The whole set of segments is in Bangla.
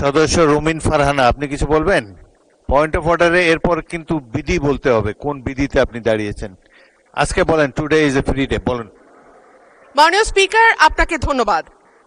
সদস্য রুমিন ফারহানা, আপনি কিছু বলবেন? পয়েন্ট অফ অর্ডারে এরপর কিন্তু বিধি বলতে হবে, কোন বিধিতে আপনি দাঁড়িয়েছেন আজকে বলেন। Today is a free day, বলেন। মাননীয় স্পিকার, আপনাকে ধন্যবাদ।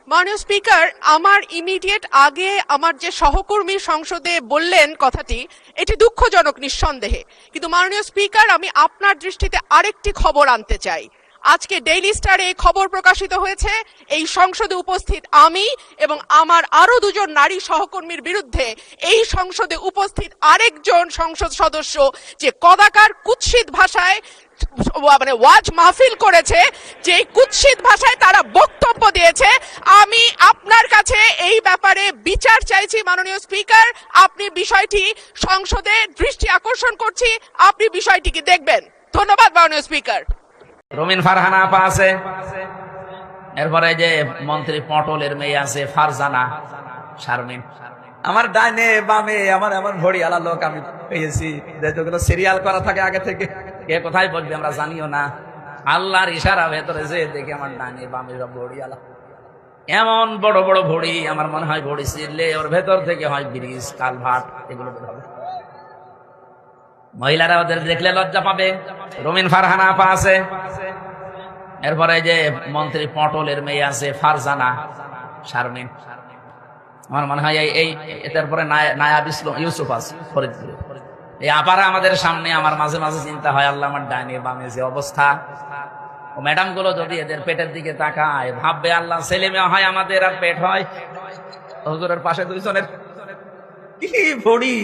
মাননীয় স্পিকার, আমার ইমিডিয়েট আগে আমার যে সহকর্মী সংসদে বললেন কথাটি, এটি দুঃখজনক নিঃসন্দেহে, কিন্তু মাননীয় স্পিকার আমি আপনার দৃষ্টিতে আরেকটি খবর আনতে চাই। আজকে ডেইলি স্টারে এই খবর প্রকাশিত হয়েছে, এই সংসদে উপস্থিত আমি এবং আমার আরো দুজন নারী সহকর্মীর বিরুদ্ধে এই সংসদে উপস্থিত আরেকজন সংসদ সদস্য যে কদাকার কুৎসিত ভাষায় মানে ওয়াজ মাহফিল করেছে, যে কুৎসিত ভাষায় তারা বক্তব্য দিয়েছে, আমি আপনার কাছে এই ব্যাপারে বিচার চাইছি। মাননীয় স্পিকার, আপনি বিষয়টি সংসদে দৃষ্টি আকর্ষণ করছি, আপনি বিষয়টিকে দেখবেন। ধন্যবাদ মাননীয় স্পিকার। রুমিন ফারহানা আপা আছে, এরপরে যে মন্ত্রী পটলের মেয়ে আছে ফারজানা শারমিন। আমার ডাইনে বামে আমার এমন ভড়ি আলা লোক আমি পেয়েছি, যেগুলো সিরিয়াল করা থাকে আগে থেকে, কে কোথায় বলবে আমরা জানিও না। আল্লাহর ইশারা ভেতরে যে দেখে আমার ডাইনে বামে সব ভড়ি আলা, এমন বড় বড় ভড়ি, আমার মনে হয় ভড়ি ছিঁড়লে ওর ভেতর থেকে হয় ব্রিজ কালভার্ট এগুলো বের হবে। মহিলারা ওদের দেখলে লজ্জা পাবে। রুমিন ফারহানা আপা আছে, এরপরে যে মন্ত্রী পটলের মেয়ে আছে ফারজানা শারমিন। আমার মনে হয় এই তারপরে নায়াব ইউসুফ আছে ফরিদপুরে। এই আপারা আমাদের সামনে, আমার মাঝে মাঝে চিন্তা হয় আল্লাহ আমার ডাইনে বামে যে অবস্থা, ও ম্যাডাম গুলো যদি এদের পেটের দিকে তাকায় ভাববে আল্লাহ ছেলে মেয়ে হয় আমাদের আর পেট হয়। হুজুরের পাশে দুইজনের কি ভড়ি,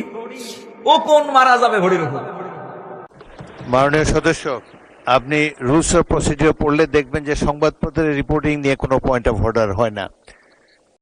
ও কোন মারা যাবে ভড়ির উপর। মাননীয় সদস্য, আপনি রুলস অফ প্রসিডিওর পড়লে দেখবেন যে সংবাদপত্রের রিপোর্টিং নিয়ে কোনো পয়েন্ট অফ অর্ডার হয় না।